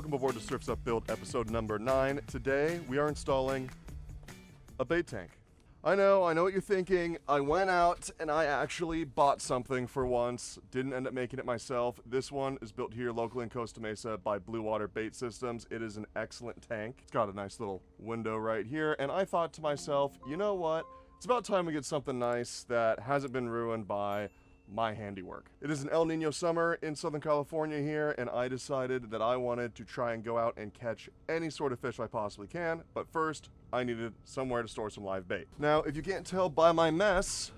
welcome aboard to Surf's Up Build episode number 9. Today we are installing a bait tank. I know what you're thinking. I went out and I actually bought something for once. Didn't end up making it myself. This one is built here locally in Costa Mesa by Blue Water Bait Systems. It is an excellent tank. It's got a nice little window right here, and I thought to myself, you know what? It's about time we get something nice that hasn't been ruined by my handiwork. It is an El Nino summer in Southern California here, and I decided that I wanted to try and go out and catch any sort of fish I possibly can, but first, I needed somewhere to store some live bait. Now, if you can't tell by my mess,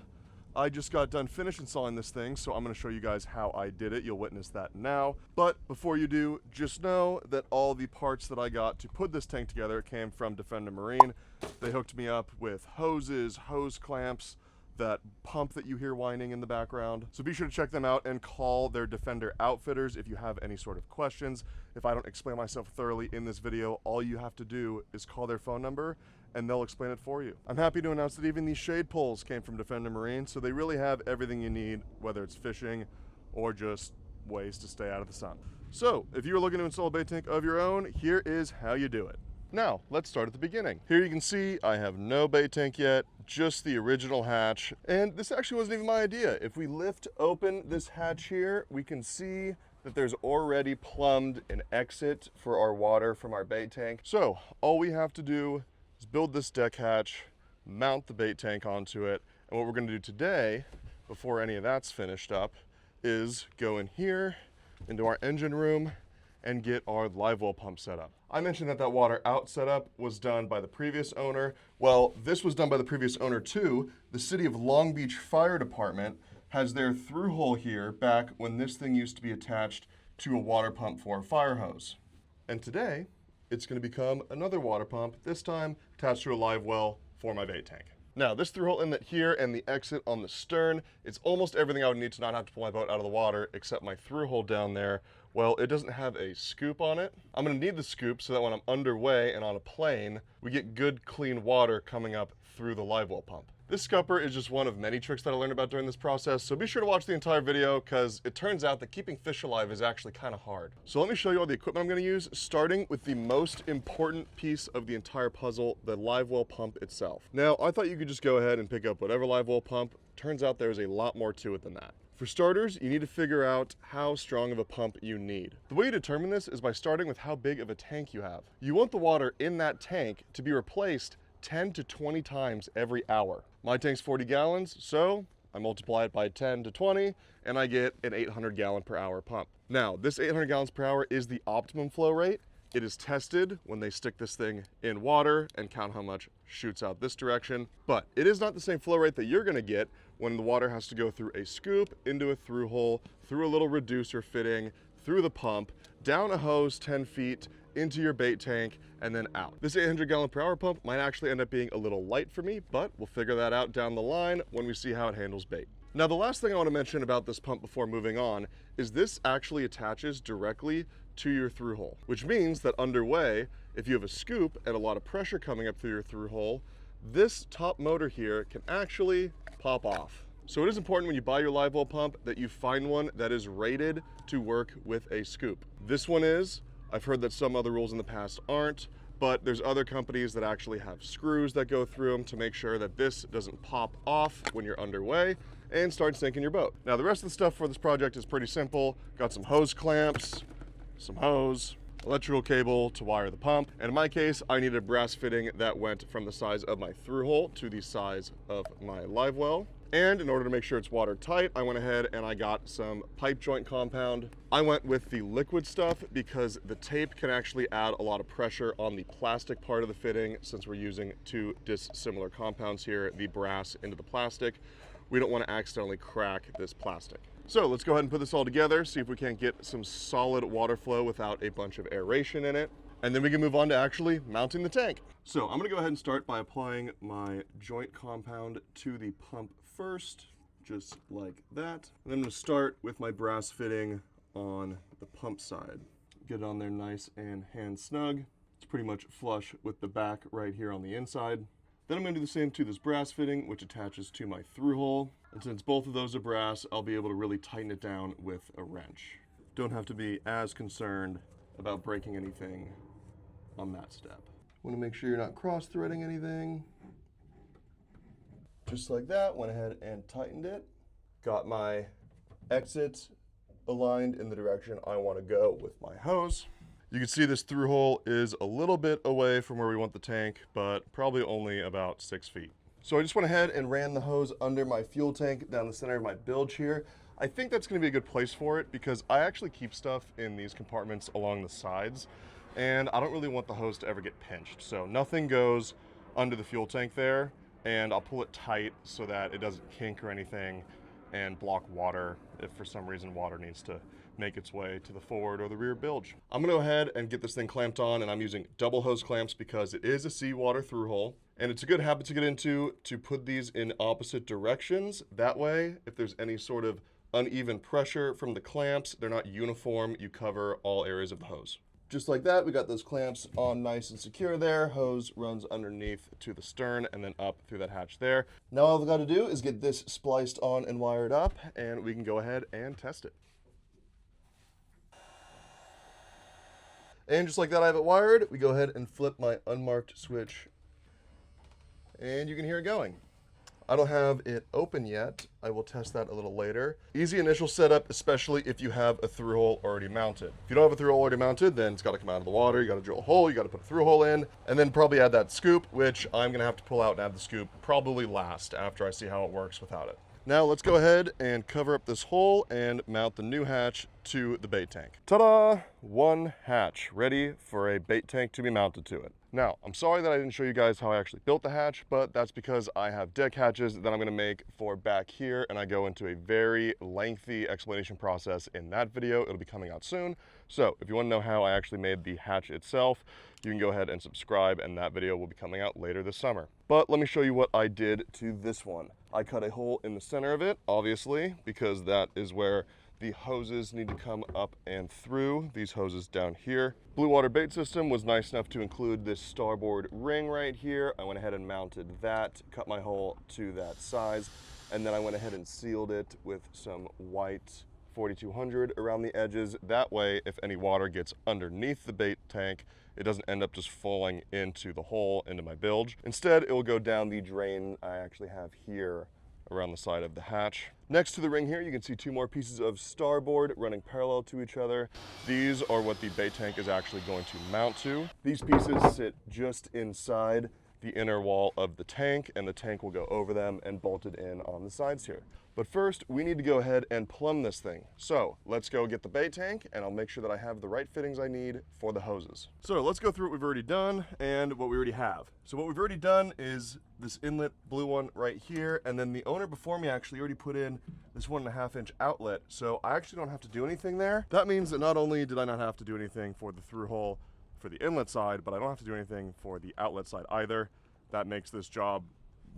I just got done finished installing this thing, so I'm gonna show you guys how I did it. You'll witness that now. But before you do, just know that all the parts that I got to put this tank together came from Defender Marine. They hooked me up with hoses, hose clamps, that pump that you hear whining in the background. So be sure to check them out and call their Defender outfitters if you have any sort of questions. If I don't explain myself thoroughly in this video, all you have to do is call their phone number and they'll explain it for you. I'm happy to announce that even these shade poles came from Defender Marine, so they really have everything you need, whether it's fishing or just ways to stay out of the sun. So if you're looking to install a bait tank of your own, here is how you do it. Now, let's start at the beginning. Here you can see I have no bait tank yet, just the original hatch. And this actually wasn't even my idea. If we lift open this hatch here, we can see that there's already plumbed an exit for our water from our bait tank. So all we have to do is build this deck hatch, mount the bait tank onto it. And what we're gonna do today, before any of that's finished up, is go in here into our engine room and get our live well pump set up. I mentioned that water out setup was done by the previous owner. Well, this was done by the previous owner too. The City of Long Beach Fire Department has their through hole here back when this thing used to be attached to a water pump for a fire hose. And today, it's gonna become another water pump, this time attached to a live well for my bait tank. Now, this through hole inlet here and the exit on the stern, it's almost everything I would need to not have to pull my boat out of the water except my through hole down there. Well, it doesn't have a scoop on it. I'm gonna need the scoop so that when I'm underway and on a plane, we get good, clean water coming up through the live well pump. This scupper is just one of many tricks that I learned about during this process, so be sure to watch the entire video because it turns out that keeping fish alive is actually kind of hard. So let me show you all the equipment I'm gonna use, starting with the most important piece of the entire puzzle, the live well pump itself. Now, I thought you could just go ahead and pick up whatever live well pump. Turns out there's a lot more to it than that. For starters, you need to figure out how strong of a pump you need. The way you determine this is by starting with how big of a tank you have. You want the water in that tank to be replaced 10 to 20 times every hour. My tank's 40 gallons, so I multiply it by 10 to 20, and I get an 800 gallon per hour pump. Now, this 800 gallons per hour is the optimum flow rate. It is tested when they stick this thing in water and count how much shoots out this direction, but it is not the same flow rate that you're gonna get when the water has to go through a scoop, into a through hole, through a little reducer fitting, through the pump, down a hose 10 feet, into your bait tank, and then out. This 800 gallon per hour pump might actually end up being a little light for me, but we'll figure that out down the line when we see how it handles bait. Now, the last thing I want to mention about this pump before moving on is this actually attaches directly to your through hole, which means that underway, if you have a scoop and a lot of pressure coming up through your through hole, this top motor here can actually pop off. So it is important when you buy your live well pump that you find one that is rated to work with a scoop. This one is. I've heard that some other rules in the past aren't, but there's other companies that actually have screws that go through them to make sure that this doesn't pop off when you're underway and start sinking your boat. Now, the rest of the stuff for this project is pretty simple. Got some hose clamps, some hose, electrical cable to wire the pump, and in my case, I needed a brass fitting that went from the size of my through hole to the size of my live well. And in order to make sure it's watertight, I went ahead and I got some pipe joint compound. I went with the liquid stuff because the tape can actually add a lot of pressure on the plastic part of the fitting since we're using two dissimilar compounds here, the brass into the plastic. We don't want to accidentally crack this plastic. So let's go ahead and put this all together, see if we can't get some solid water flow without a bunch of aeration in it. And then we can move on to actually mounting the tank. So I'm gonna go ahead and start by applying my joint compound to the pump first, just like that. And then I'm gonna start with my brass fitting on the pump side. Get it on there nice and hand snug. It's pretty much flush with the back right here on the inside. Then I'm gonna do the same to this brass fitting, which attaches to my through hole. And since both of those are brass, I'll be able to really tighten it down with a wrench. Don't have to be as concerned about breaking anything on that step. Want to make sure you're not cross-threading anything. Just like that, went ahead and tightened it. Got my exit aligned in the direction I want to go with my hose. You can see this through hole is a little bit away from where we want the tank, but probably only about 6 feet. So I just went ahead and ran the hose under my fuel tank down the center of my bilge here. I think that's going to be a good place for it because I actually keep stuff in these compartments along the sides, and I don't really want the hose to ever get pinched. So nothing goes under the fuel tank there, and I'll pull it tight so that it doesn't kink or anything and block water if for some reason water needs to make its way to the forward or the rear bilge. I'm gonna go ahead and get this thing clamped on, and I'm using double hose clamps because it is a seawater through hole, and it's a good habit to get into to put these in opposite directions. That way, if there's any sort of uneven pressure from the clamps, they're not uniform, you cover all areas of the hose. Just like that, we got those clamps on nice and secure there. Hose runs underneath to the stern and then up through that hatch there. Now all I've got to do is get this spliced on and wired up, and we can go ahead and test it. And just like that, I have it wired. We go ahead and flip my unmarked switch, and you can hear it going. I don't have it open yet. I will test that a little later. Easy initial setup, especially if you have a through hole already mounted. If you don't have a through hole already mounted, then it's got to come out of the water. You got to drill a hole, you got to put a through hole in, and then probably add that scoop, which I'm going to have to pull out and add the scoop probably last after I see how it works without it. Now let's go ahead and cover up this hole and mount the new hatch to the bait tank. Ta-da! One hatch ready for a bait tank to be mounted to it. Now, I'm sorry that I didn't show you guys how I actually built the hatch, but that's because I have deck hatches that I'm gonna make for back here, and I go into a very lengthy explanation process in that video. It'll be coming out soon. So if you wanna know how I actually made the hatch itself, you can go ahead and subscribe, and that video will be coming out later this summer. But let me show you what I did to this one. I cut a hole in the center of it, obviously, because that is where the hoses need to come up and through. These hoses down here. Blue Water Bait System was nice enough to include this starboard ring right here. I went ahead and mounted that, cut my hole to that size, and then I went ahead and sealed it with some white 4200 around the edges. That way, if any water gets underneath the bait tank, it doesn't end up just falling into the hole, into my bilge. Instead, it will go down the drain I actually have here around the side of the hatch. Next to the ring here, you can see two more pieces of starboard running parallel to each other. These are what the bait tank is actually going to mount to. These pieces sit just inside the inner wall of the tank, and the tank will go over them and bolted in on the sides here. But first, we need to go ahead and plumb this thing. So let's go get the bait tank, and I'll make sure that I have the right fittings I need for the hoses. So let's go through what we've already done and what we already have. So what we've already done is this inlet blue one right here, and then the owner before me actually already put in this 1.5 inch outlet. So I actually don't have to do anything there. That means that not only did I not have to do anything for the through hole for the inlet side, but I don't have to do anything for the outlet side either. That makes this job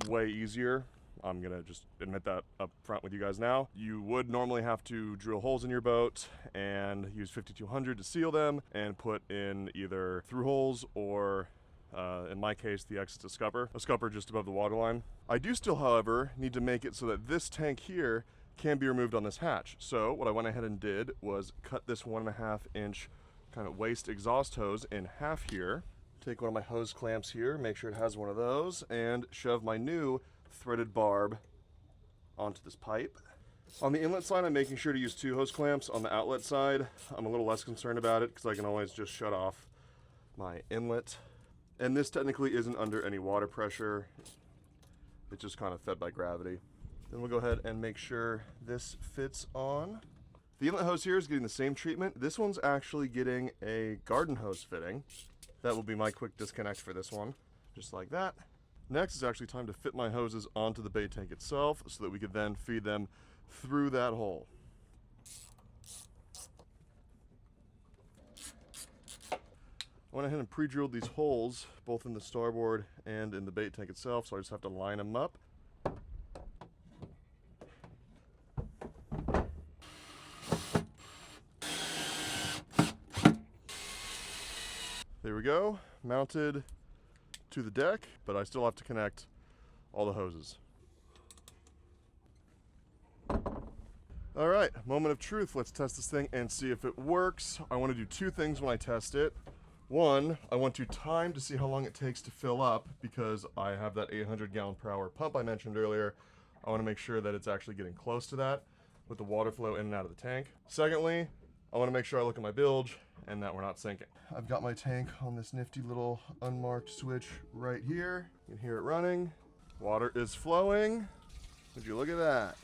way easier. I'm gonna just admit that up front with you guys now. You would normally have to drill holes in your boat and use 5200 to seal them and put in either through holes or in my case, the exit's a scupper just above the waterline. I do still, however, need to make it so that this tank here can be removed on this hatch. So what I went ahead and did was cut this 1.5 inch kind of waste exhaust hose in half here. Take one of my hose clamps here, make sure it has one of those, and shove my new threaded barb onto this pipe. On the inlet side, I'm making sure to use 2 hose clamps. On the outlet side, I'm a little less concerned about it because I can always just shut off my inlet. And this technically isn't under any water pressure. It's just kind of fed by gravity. Then we'll go ahead and make sure this fits on. The inlet hose here is getting the same treatment. This one's actually getting a garden hose fitting. That will be my quick disconnect for this one, just like that. Next is actually time to fit my hoses onto the bait tank itself so that we could then feed them through that hole. I went ahead and pre-drilled these holes both in the starboard and in the bait tank itself, so I just have to line them up. There we go, mounted to the deck, but I still have to connect all the hoses. All right, moment of truth. Let's test this thing and see if it works. I want to do two things when I test it. One, I want to time to see how long it takes to fill up because I have that 800 gallon per hour pump I mentioned earlier. I want to make sure that it's actually getting close to that with the water flow in and out of the tank. Secondly, I want to make sure I look at my bilge and that we're not sinking. I've got my tank on this nifty little unmarked switch right here. You can hear it running. Water is flowing. Would you look at that?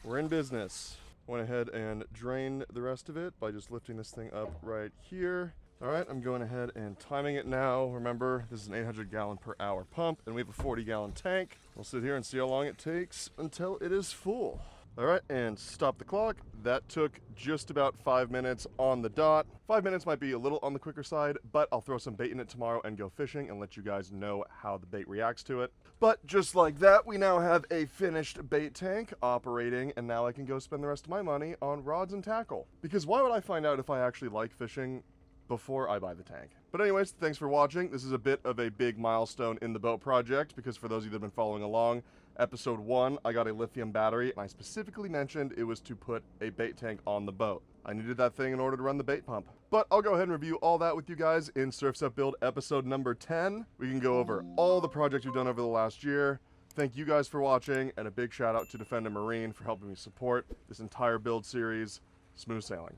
We're in business. Went ahead and drained the rest of it by just lifting this thing up right here. All right, I'm going ahead and timing it now. Remember, this is an 800 gallon per hour pump and we have a 40 gallon tank. We'll sit here and see how long it takes until it is full. All right, and stop the clock. That took just about 5 minutes on the dot. 5 minutes might be a little on the quicker side, but I'll throw some bait in it tomorrow and go fishing and let you guys know how the bait reacts to it. But just like that, we now have a finished bait tank operating, and now I can go spend the rest of my money on rods and tackle. Because why would I find out if I actually like fishing before I buy the tank? But anyways, thanks for watching. This is a bit of a big milestone in the boat project because for those of you that have been following along, episode 1, I got a lithium battery and I specifically mentioned it was to put a bait tank on the boat. I needed that thing in order to run the bait pump. But I'll go ahead and review all that with you guys in Surf's Up Build episode number 10. We can go over all the projects we've done over the last year. Thank you guys for watching, and a big shout out to Defender Marine for helping me support this entire build series. Smooth sailing.